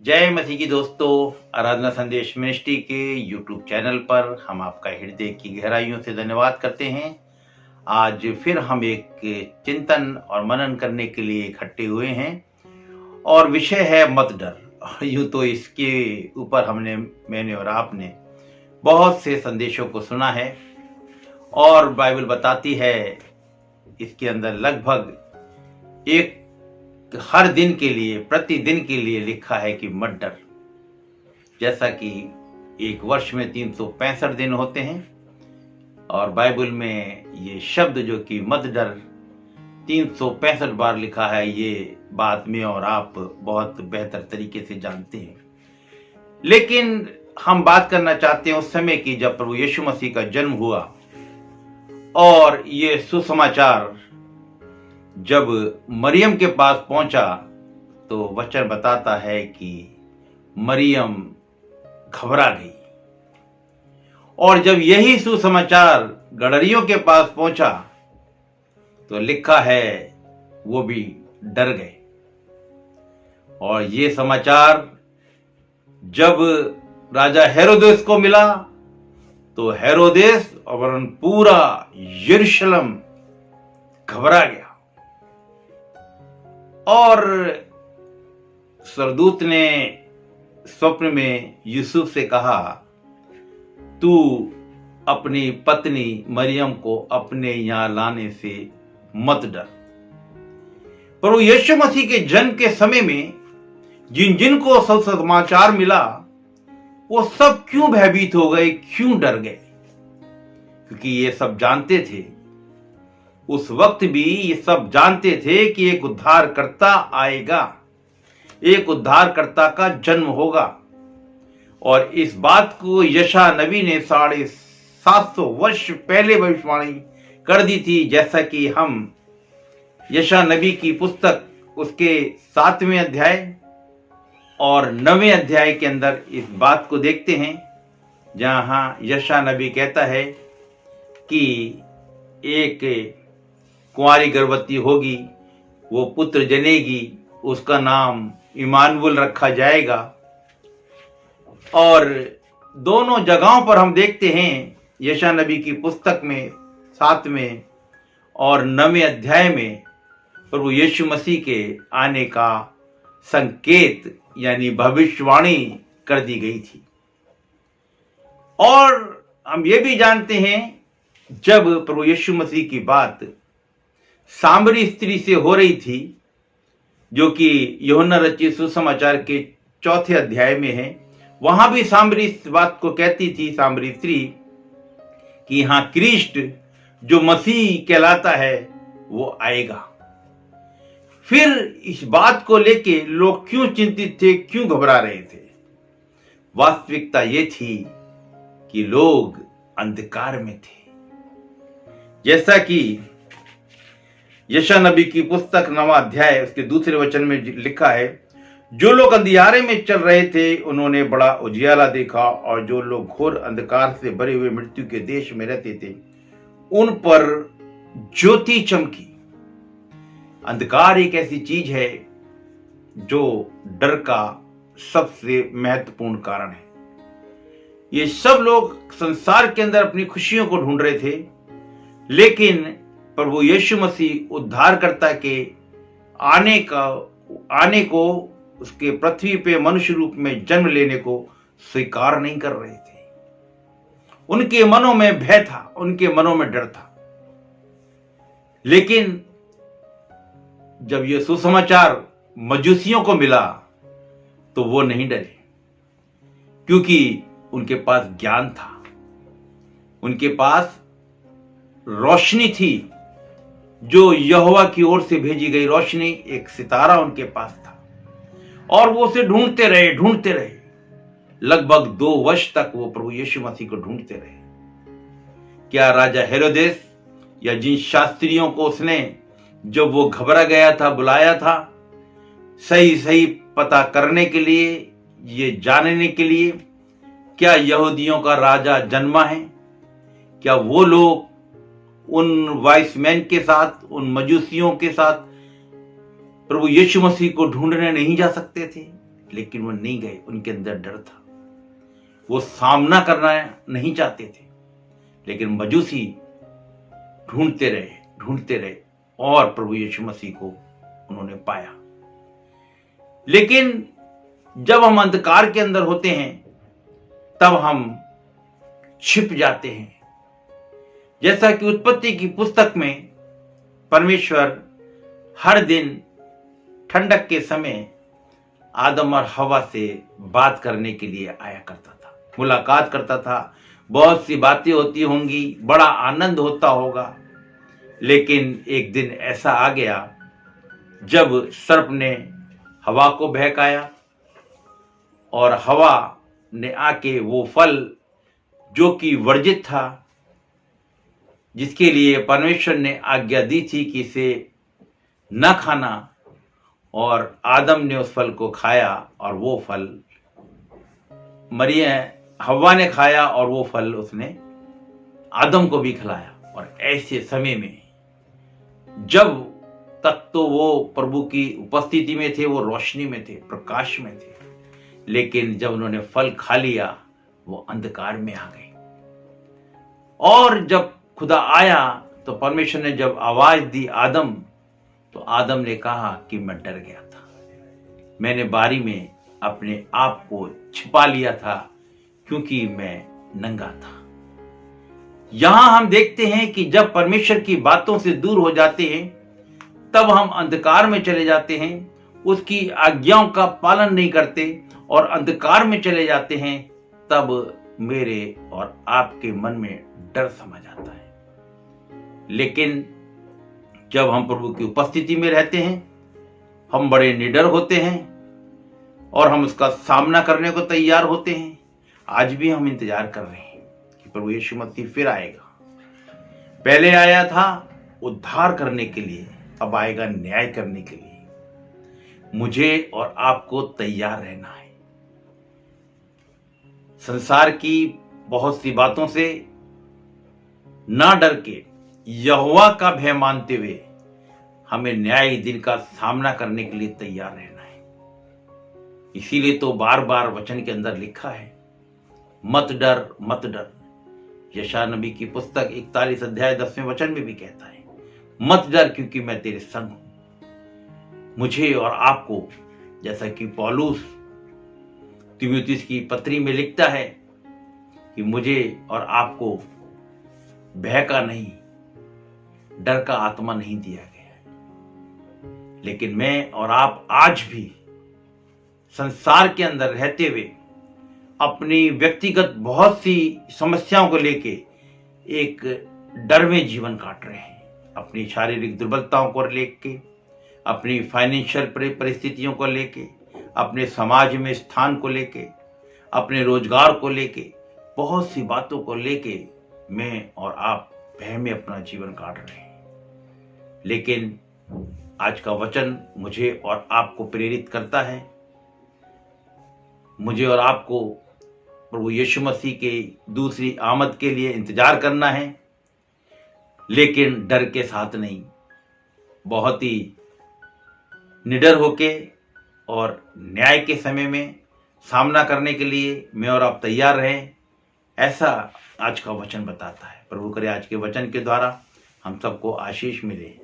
जय मसीह की दोस्तों। आराधना संदेश मिनिस्ट्री के यूट्यूब चैनल पर हम आपका हृदय की गहराइयों से धन्यवाद करते हैं। आज फिर हम एक चिंतन और मनन करने के लिए इकट्ठे हुए हैं और विषय है मत डर। यूं तो इसके ऊपर मैंने और आपने बहुत से संदेशों को सुना है और बाइबल बताती है इसके अंदर लगभग एक हर दिन के लिए, प्रतिदिन के लिए लिखा है कि मत डर। जैसा कि एक वर्ष में 365 दिन होते हैं और बाइबल में ये शब्द जो कि मत डर 365 बार लिखा है, ये बात में और आप बहुत बेहतर तरीके से जानते हैं। लेकिन हम बात करना चाहते हैं उस समय की जब प्रभु यीशु मसीह का जन्म हुआ और ये सुसमाचार जब मरियम के पास पहुंचा तो वचन बताता है कि मरियम घबरा गई। और जब यही सुसमाचार गडरियों के पास पहुंचा तो लिखा है वो भी डर गए। और ये समाचार जब राजा हेरोदेस को मिला तो हेरोदेस और पूरा यरूशलेम घबरा गया। और स्वर्गदूत ने स्वप्न में यूसुफ से कहा, तू अपनी पत्नी मरियम को अपने यहां लाने से मत डर। प्रभु यीशु मसीह के जन्म के समय में जिन जिन को समाचार मिला वो सब क्यों भयभीत हो गए, क्यों डर गए? क्योंकि ये सब जानते थे, उस वक्त भी ये सब जानते थे कि एक उद्धारकर्ता आएगा, एक उद्धारकर्ता का जन्म होगा। और इस बात को यशायाह नबी ने 750 वर्ष पहले भविष्यवाणी कर दी थी। जैसा कि हम यशायाह नबी की पुस्तक उसके 7वें अध्याय और 9वें अध्याय के अंदर इस बात को देखते हैं, जहां यशायाह नबी कहता है कि एक कुंवारी गर्भवती होगी, वो पुत्र जनेगी, उसका नाम इमानुएल रखा जाएगा। और दोनों जगहों पर हम देखते हैं यशायाह नबी की पुस्तक में 7वें और 9वें अध्याय में प्रभु यीशु मसीह के आने का संकेत यानी भविष्यवाणी कर दी गई थी। और हम ये भी जानते हैं जब प्रभु यीशु मसीह की बात सामरी स्त्री से हो रही थी, जो कि यूहन्ना रचित सुसमाचार के 4थे अध्याय में है, वहां भी सामरी इस बात को कहती थी, सामरी स्त्री, कि यहां क्रिस्ट जो मसीह कहलाता है वो आएगा। फिर इस बात को लेके लोग क्यों चिंतित थे, क्यों घबरा रहे थे? वास्तविकता ये थी कि लोग अंधकार में थे। जैसा कि यशायाह नबी की पुस्तक 9वां अध्याय उसके दूसरे वचन में लिखा है, जो लोग अंधियारे में चल रहे थे उन्होंने बड़ा उजियाला देखा, और जो लोग घोर अंधकार से भरे हुए मृत्यु के देश में रहते थे उन पर ज्योति चमकी। अंधकार एक ऐसी चीज है जो डर का सबसे महत्वपूर्ण कारण है। ये सब लोग संसार के अंदर अपनी खुशियों को ढूंढ रहे थे, लेकिन प्रभु यीशु मसीह उद्धारकर्ता के आने को उसके पृथ्वी पे मनुष्य रूप में जन्म लेने को स्वीकार नहीं कर रहे थे। उनके मनों में भय था, उनके मनों में डर था। लेकिन जब यह सुसमाचार मजूसियों को मिला तो वो नहीं डरे, क्योंकि उनके पास ज्ञान था, उनके पास रोशनी थी, जो यहोवा की ओर से भेजी गई रोशनी, एक सितारा उनके पास था। और वो उसे ढूंढते रहे। लगभग 2 वर्ष तक वो प्रभु यीशु मसीह को ढूंढते रहे। क्या राजा हेरोदेस या जिन शास्त्रियों को उसने, जब वो घबरा गया था, बुलाया था सही पता करने के लिए, ये जानने के लिए क्या यहूदियों का राजा जन्मा है, क्या वो लोग उन वाइस मैन के साथ, उन मजूसियों के साथ प्रभु यीशु मसीह को ढूंढने नहीं जा सकते थे? लेकिन वो नहीं गए। उनके अंदर डर था, वो सामना करना नहीं चाहते थे। लेकिन मजूसी ढूंढते रहे और प्रभु यीशु मसीह को उन्होंने पाया। लेकिन जब हम अंधकार के अंदर होते हैं तब हम छिप जाते हैं। जैसा कि उत्पत्ति की पुस्तक में परमेश्वर हर दिन ठंडक के समय आदम और हवा से बात करने के लिए आया करता था, मुलाकात करता था। बहुत सी बातें होती होंगी, बड़ा आनंद होता होगा। लेकिन एक दिन ऐसा आ गया जब सर्प ने हवा को बहकाया और हवा ने आके वो फल जो कि वर्जित था, जिसके लिए परमेश्वर ने आज्ञा दी थी कि इसे न खाना, और आदम ने उस फल को खाया और वो फल हवा ने खाया और वो फल उसने आदम को भी खिलाया। और ऐसे समय में जब तक तो वो प्रभु की उपस्थिति में थे, वो रोशनी में थे, प्रकाश में थे, लेकिन जब उन्होंने फल खा लिया वो अंधकार में आ गए। और जब खुदा आया तो परमेश्वर ने जब आवाज दी आदम, तो आदम ने कहा कि मैं डर गया था, मैंने बारी में अपने आप को छिपा लिया था क्योंकि मैं नंगा था। यहां हम देखते हैं कि जब परमेश्वर की बातों से दूर हो जाते हैं तब हम अंधकार में चले जाते हैं, उसकी आज्ञाओं का पालन नहीं करते और अंधकार में चले जाते हैं, तब मेरे और आपके मन में डर समा जाता है। लेकिन जब हम प्रभु की उपस्थिति में रहते हैं हम बड़े निडर होते हैं और हम उसका सामना करने को तैयार होते हैं। आज भी हम इंतजार कर रहे हैं कि प्रभु यीशु मसीह फिर आएगा। पहले आया था उद्धार करने के लिए, अब आएगा न्याय करने के लिए। मुझे और आपको तैयार रहना है। संसार की बहुत सी बातों से ना डर के यहोवा का भय मानते हुए हमें न्याय दिन का सामना करने के लिए तैयार रहना है। इसीलिए तो बार बार वचन के अंदर लिखा है, मत डर मत डर। यशायाह नबी की पुस्तक 41 अध्याय 10वें वचन में भी कहता है, मत डर क्योंकि मैं तेरे संग हूं। मुझे और आपको, जैसा कि पौलुस तीमुथियुस की पत्री में लिखता है कि मुझे और आपको भय का नहीं, डर का आत्मा नहीं दिया गया है। लेकिन मैं और आप आज भी संसार के अंदर रहते हुए अपनी व्यक्तिगत बहुत सी समस्याओं को लेके एक डर में जीवन काट रहे हैं। अपनी शारीरिक दुर्बलताओं को लेके, अपनी फाइनेंशियल परिस्थितियों को लेके, अपने समाज में स्थान को लेके, अपने रोजगार को लेके, बहुत सी बातों को लेके मैं और आप भय में अपना जीवन काट रहे हैं। लेकिन आज का वचन मुझे और आपको प्रेरित करता है। मुझे और आपको प्रभु यीशु मसीह के दूसरी आमद के लिए इंतजार करना है, लेकिन डर के साथ नहीं, बहुत ही निडर होके और न्याय के समय में सामना करने के लिए मैं और आप तैयार रहें, ऐसा आज का वचन बताता है। प्रभु करे आज के वचन के द्वारा हम सबको आशीष मिले।